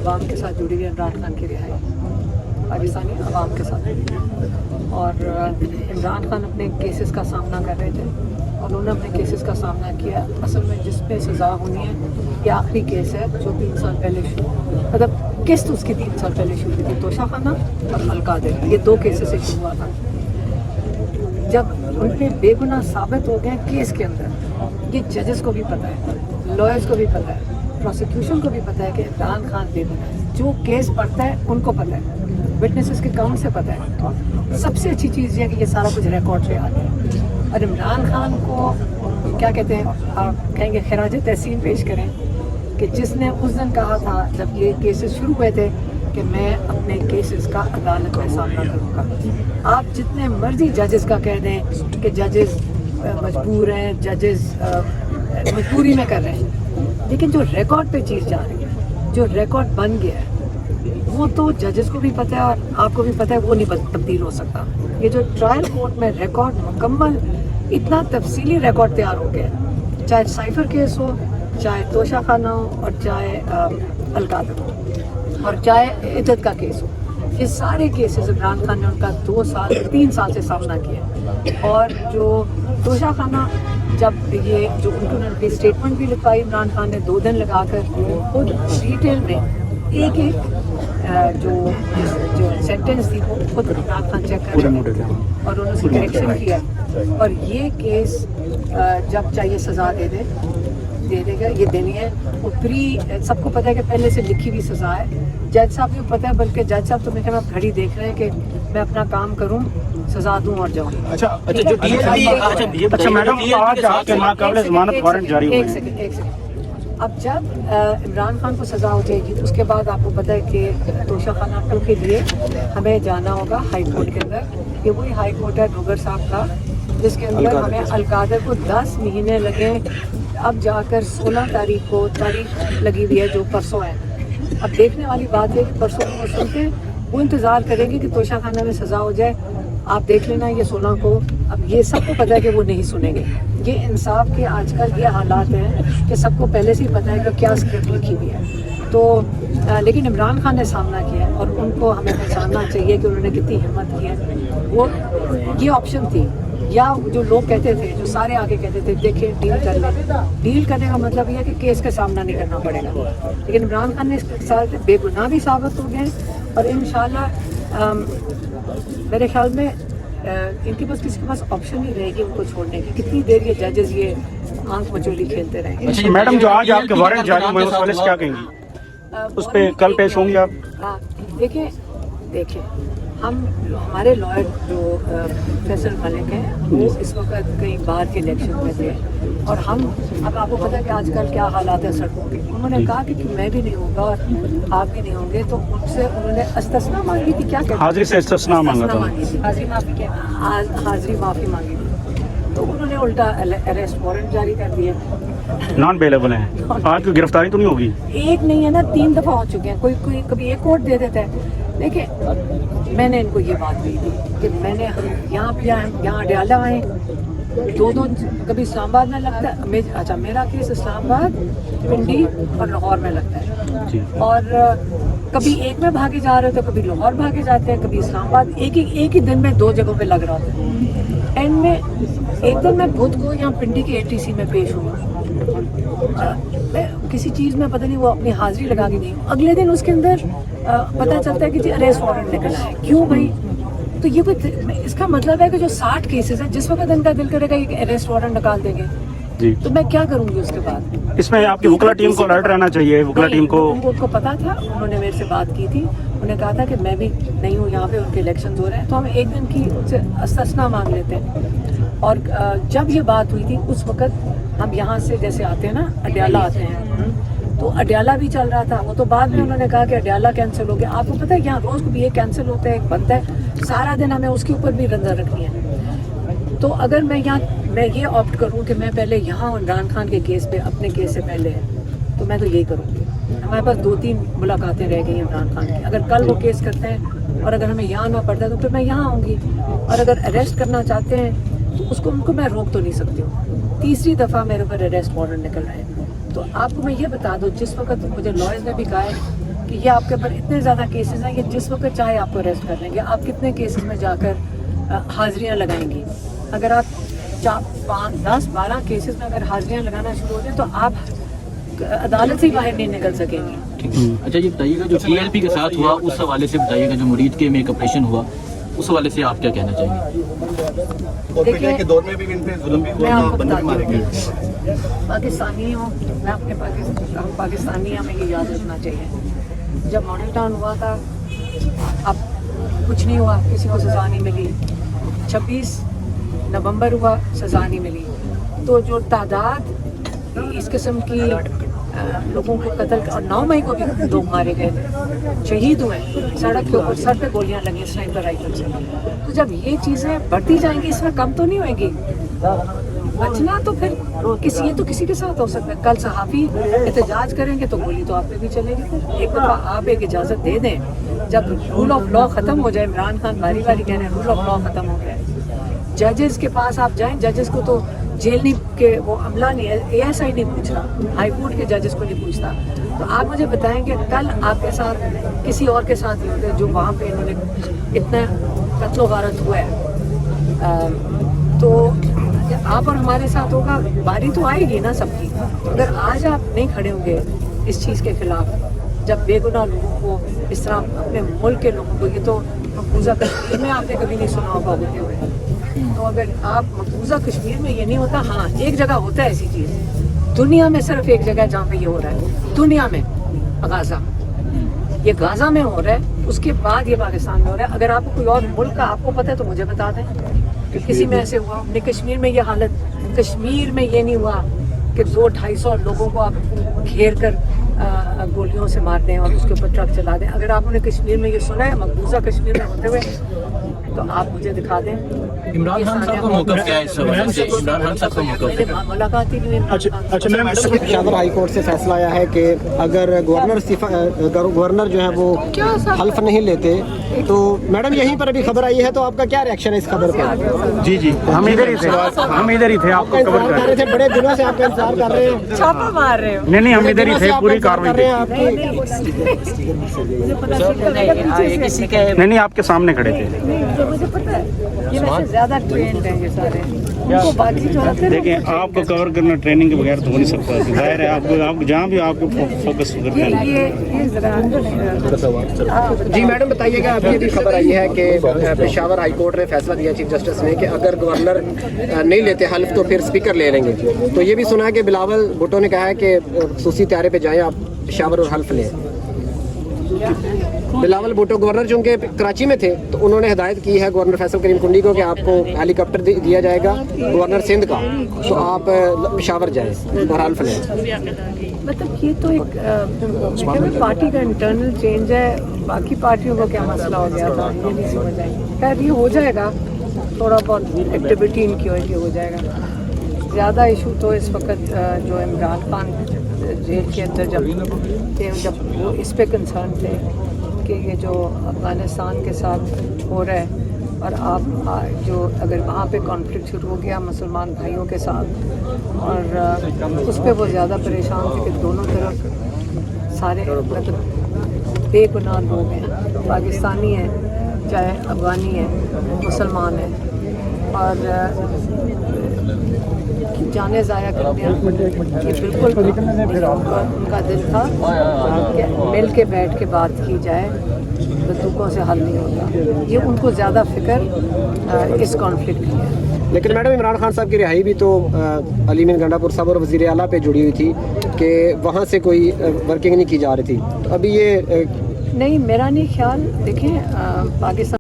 अवाम के साथ जुड़ी है इमरान खान की रिहाई, पाकिस्तानी अवाम के साथ। और इमरान खान अपने केसेस का सामना कर रहे थे और उन्होंने अपने केसेस का सामना किया। असल में जिस पे सज़ा होनी है ये आखिरी केस है जो 3 साल पहले मतलब किस्त उसकी 3 साल पहले शुरू हुई थी, तोशा खाना और अलकादर, ये 2 केसेस से शुरू हुआ था। जब उन पे बेगुनाह साबित हो गए केस के अंदर, ये जजेस को भी पता है, लॉयर्स को भी पता है, प्रोसिक्यूशन को भी पता है कि इमरान खान बेगुनाह है, जो केस पढ़ता है उनको पता है, विटनेसेस के काउंट से पता है। सबसे अच्छी चीज़ ये है कि ये सारा कुछ रिकॉर्ड पे आ गया और इमरान खान को क्या कहते हैं, आप कहेंगे खराज तहसीन पेश करें कि जिसने उस दिन कहा था जब ये केसेस शुरू हुए थे कि मैं अपने केसेस का अदालत में सामना करूँगा। आप जितने मर्जी जजेस का कह दें कि जजेस मजबूर हैं, जजेस मजबूरी में कर रहे हैं, लेकिन जो रिकॉर्ड पे चीज़ जा रही है, जो रिकॉर्ड बन गया है, वो तो जजेस को भी पता है और आपको भी पता है, वो नहीं तब्दील हो सकता। ये जो ट्रायल कोर्ट में रिकॉर्ड मुकम्मल इतना तफसीली रिकॉर्ड तैयार हो गया, चाहे साइफर केस हो, चाहे तोशा खाना हो और चाहे अलकादर हो और चाहे इद्दत का केस हो, ये सारे केसेस इमरान खान ने उनका 2 साल 3 साल से सामना किया। और जो तोशा खाना जब ये जो उन्होंने स्टेटमेंट भी लिखवाई इमरान खान ने 2 दिन लगाकर खुद डिटेल में एक जो सेंटेंस थी वो खुद इमरान खान चेक कर रहे थे और उन्होंने उसकी करेक्शन किया। और ये केस जब चाहिए सज़ा दे देगा, ये देनी है। वो सबको पता है कि पहले से लिखी हुई सज़ा है। जज साहब को पता है, बल्कि जज साहब तो मेरे ख्याल में घड़ी देख रहे हैं कि मैं अपना काम करूं, सज़ा दूं और जाऊं। अच्छा मैडम, आज आपके माकाबले ज़मानत वारंट जारी हुए हैं। एक सेकंड। अब जब इमरान खान को सज़ा हो जाएगी तो उसके बाद आपको पता है कि तोशा खाना के लिए हमें जाना होगा हाई कोर्ट के अंदर। ये वही हाई कोर्ट है डोगर साहब का, जिसके अंदर हमें अलकादर को 10 महीने लगे। अब जाकर 16 तारीख को तारीख लगी हुई है जो परसों है। अब देखने वाली बात है कि परसों को सुनते वो इंतज़ार करेंगे कि तोशा खाना में सज़ा हो जाए। आप देख लेना ये 16 को, अब ये सबको पता है कि वो नहीं सुनेंगे। ये इंसाफ के आजकल ये हालात हैं कि सबको पहले से ही पता है कि क्या स्क्रिप्ट लिखी हुई है। तो लेकिन इमरान खान ने सामना किया है और उनको हमें पहचानना चाहिए कि उन्होंने कितनी हिम्मत की है। वो ये ऑप्शन थी, या जो लोग कहते थे, जो सारे आगे कहते थे देखिए डील कर लें। डील करने का मतलब ये है कि केस का सामना नहीं करना पड़ेगा। लेकिन इमरान खान ने इसके साथ बेगुनाह भी साबित हो गए और इंशाल्लाह मेरे ख्याल में इनके पास किसी के पास ऑप्शन नहीं रहेगी उनको छोड़ने की। कितनी देर ये जजेस ये आंख मचोली खेलते रहेंगे। अच्छा मैडम, जो आज आपके वारंट जारी हुए उस वाले से क्या कहेंगी? उस पे कल पेश होंगी आप? हाँ देखिए हम हमारे लॉयर जो फैसल मलिक हैं वो इस वक्त कहीं बाहर के इलेक्शन में थे और हम अब आपको पता है कि आजकल क्या हालात है सड़कों के। उन्होंने कहा कि मैं भी नहीं होगा और आप भी नहीं होंगे, तो उनसे उन्होंने इस्तिस्ना मांगी थी। क्या हाजिरी से इस्तिस्ना मांगा था, हाजिरी माफ़ी मांगी थी, तो उन्होंने उल्टा अरेस्ट वारंट जारी कर दिया। नॉन अवेलेबल है। आज की गिरफ्तारी तो नहीं होगी? एक नहीं है ना, 3 दफ़ा हो चुके हैं। कोई कभी एक कोर्ट दे देता है। देखिए मैंने इनको ये बात कही थी कि मैंने यहाँ अडयाला आए 2 कभी इस्लामाबाद में लगता है। अच्छा मेरा केस इस्लामाबाद, पिंडी और लाहौर में लगता है और कभी एक में भागे जा रहे थे, कभी लाहौर भागे जाते हैं, कभी इस्लामाबाद। एक ही दिन में 2 जगहों पे लग रहा था। एंड में एक दिन मैं बुध को यहाँ पिंडी के ATC में पेश हुआ। मैं किसी चीज़ में पता नहीं वो अपनी हाजिरी लगा के नहीं, अगले दिन उसके अंदर पता चलता है कि जी अरेस्ट वारंट निकला है। क्यों भाई? तो ये कोई इसका मतलब है कि जो 60 केसेस हैं जिस वक्त इनका दिल करेगा ये अरेस्ट वारंट निकाल देंगे जी, तो मैं क्या करूँगी उसके बाद? इसमें आपकी वकला टीम को अलर्ट रहना चाहिए। वकला टीम को उनको पता था, उन्होंने मेरे से बात की थी, उन्होंने कहा था कि मैं भी नहीं हूँ यहाँ पे, उनके इलेक्शन हो रहे हैं, तो हम एक दिन की इस्तिस्ना मांग लेते हैं। और जब ये बात हुई थी उस वक्त हम यहाँ से जैसे आते हैं ना अडयाला आते हैं, तो अडयाला भी चल रहा था। वो तो बाद में उन्होंने कहा कि अडयाला कैंसिल हो गया। आपको पता है यहाँ रोज़ को भी एक कैंसिल होता है, एक बनता है, सारा दिन हमें उसके ऊपर भी नजर रखनी है। तो अगर मैं ये ऑप्ट करूँ कि मैं पहले यहाँ इमरान खान के केस पे अपने केस से पहले है, तो मैं तो यही करूँगी। हमारे पास 2-3 मुलाकातें रह गई इमरान खान की। अगर कल वो केस करते हैं और अगर हमें यहाँ आना पड़ता है तो फिर मैं यहाँ आऊँगी। और अगर अरेस्ट करना चाहते हैं तो उनको मैं रोक तो नहीं सकती हूँ। 3री दफ़ा मेरे ऊपर अरेस्ट वारंट निकल रहा है। तो आपको मैं ये बता दूँ, जिस वक्त मुझे लॉयर्स ने भी कहा है कि ये आपके ऊपर इतने ज़्यादा केसेस हैं, ये जिस वक्त चाहे आपको अरेस्ट कर लेंगे। आप कितने केसेस में जाकर हाजिरियाँ लगाएंगी? अगर आप 4, 5, 10, 12 केसेस में अगर हाजिरियाँ लगाना शुरू हो जाए तो आप अदालत से ही बाहर नहीं निकल सकेंगे। अच्छा ये बताइएगा जो PLP के साथ हुआ उस हवाले से बताइएगा, जो मुरीद के में एक ऑपरेशन हुआ उस हवाले से आप क्या कहना चाहेंगे? देखिए के दौर में भी इन पे जुल्म भी मैं हुआ, आपको बंदे भी मारे बताती गए। हूँ, पाकिस्तानी हूँ मैं, अपने पाकिस्तानी हमें ये याद रखना चाहिए, जब मॉडल टाउन हुआ था अब कुछ नहीं हुआ, किसी को सज़ा नहीं मिली। 26 नवंबर हुआ, सज़ा नहीं मिली। तो जो तादाद इस किस्म की लोगों को कत्ल, और 9 मई को भी लोग मारे गए थे, शहीद हुए, सड़क के ऊपर सर पे गोलियां लगी स्नाइपर राइफल से। तो जब ये चीज़ें बढ़ती जाएंगी इसमें कम तो नहीं होएगी। बचना तो फिर ये तो किसी के साथ हो सकता है। कल सहाफ़ी एहतजाज करेंगे तो गोली तो आप पे भी चलेगी। फिर एक दफ़ा आप एक इजाज़त दे दें, जब रूल ऑफ लॉ ख़त्म हो जाए, इमरान खान बारी बारी कह रहे हैं रूल ऑफ लॉ ख़त्म हो गया है, जजेस के पास आप जाएं, जजेस को तो जेल नहीं के वो अमला नहीं है, ASI नहीं पूछ रहा, हाई कोर्ट के जजेस को नहीं पूछता। तो आप मुझे बताएं कि कल आपके साथ किसी और के साथ ही होते जो वहाँ पे इन्होंने इतना कत्लो गारत हुआ है, तो आप और हमारे साथ होगा, बारी तो आएगी ना सबकी। अगर आज आप नहीं खड़े होंगे इस चीज़ के खिलाफ, जब बेगुनाह लोगों को इस तरह, अपने मुल्क के लोगों को, ये तो मकबूजा कश्मीर में आपने कभी नहीं सुना होगा होते हुए, तो अगर आप मकबूजा कश्मीर में ये नहीं होता, हाँ एक जगह होता है ऐसी चीज़, दुनिया में सिर्फ एक जगह जहाँ पे ये हो रहा है, दुनिया में गाज़ा, ये गाज़ा में हो रहा है, उसके बाद ये पाकिस्तान में हो रहा है। अगर आपको कोई और मुल्क का आपको पता है तो मुझे बता दें कि किसी में ऐसे हुआ। हमने कश्मीर में ये हालत, कश्मीर में ये नहीं हुआ कि 200-250 लोगों को आप घेर कर गोलियों से मार दें और उसके ऊपर ट्रक चला दें। अगर आपने कश्मीर में ये सुना है मकबूजा कश्मीर में होते हुए, तो आप मुझे दिखा दें। इमरान खान साहब का मौक़िफ़ क्या है इस हवाले से? इमरान खान साहब का मौक़िफ़ मुलाकात ही नहीं हुई। अच्छा मैम, पेशावर हाई कोर्ट से फैसला आया है कि अगर गवर्नर जो है वो हल्फ नहीं लेते तो मैडम यहीं पर अभी खबर आई है, तो आपका क्या रिएक्शन है इस खबर पर? जी जी, हम इधर ही थे आपको कवर कर रहे थे, बड़े दिनों से आपका इंतजार कर रहे हैं। छापा मार रहे हो? नहीं हम इधर ही थे, पूरी कार्रवाई थी। नहीं आपके सामने खड़े थे। मुझे पता है, ये वैसे ज़्यादा ट्रेंड हैं ये सारे, उनको बाकी जो होते हैं। देखिए आपको कवर करना ट्रेनिंग के बगैर तो हो नहीं सकता, जाहिर है आप जहाँ भी आपको फोकस करना है। ये ज़रा जी मैडम बताइएगा, अभी अभी खबर आई है कि पेशावर हाई कोर्ट ने फैसला दिया चीफ जस्टिस ने कि अगर गवर्नर नहीं लेते हल्फ तो फिर स्पीकर ले लेंगे। तो ये भी सुना है कि बिलावल भुट्टो ने कहा है कि खसूसी त्यारे पे जाएं आप पेशावर और हल्फ लें। बिलावल भुट्टो गवर्नर चूँकि कराची में थे तो उन्होंने हिदायत की है गवर्नर फैसल करीम कुंडी को कि आपको हेलीकॉप्टर दिया जाएगा गवर्नर सिंध का, तो आप पेशावर जाएं और हल्फ लें। मतलब ये तो एक पार्टी का इंटरनल चेंज है, बाकी पार्टियों को क्या मसला हो गया था ये नहीं समझ आएगी। खैर ये हो जाएगा, थोड़ा बहुत एक्टिविटी इनकी हो जाएगा। ज़्यादा इशू तो इस वक्त जो इमरान खान जेल के अंदर जब वो इस पे कंसर्न थे कि ये जो अफ़गानिस्तान के साथ हो रहा है, और आप जो अगर वहाँ पे कॉन्फ्लिक्ट शुरू हो गया मुसलमान भाइयों के साथ, और उस पे वो ज़्यादा परेशान थे कि दोनों तरफ सारे मतलब बेगुनाह लोग हैं, पाकिस्तानी हैं चाहे अफ़गानी हैं, मुसलमान हैं, और जाने ज़ाया कर दिया। ये बिल्कुल उनका दिल था कि मिल के बैठ के बात की जाए, बंदूकों से हल नहीं होता। ये उनको ज़्यादा फिक्र इस कॉन्फ्लिक्ट की है। लेकिन मैडम इमरान खान साहब की रिहाई भी तो अली मीर गंडापुर साहब और वज़ीर आला पे जुड़ी हुई थी कि वहाँ से कोई वर्किंग नहीं की जा रही थी, तो अभी ये नहीं, मेरा नहीं ख्याल। देखें पाकिस्तान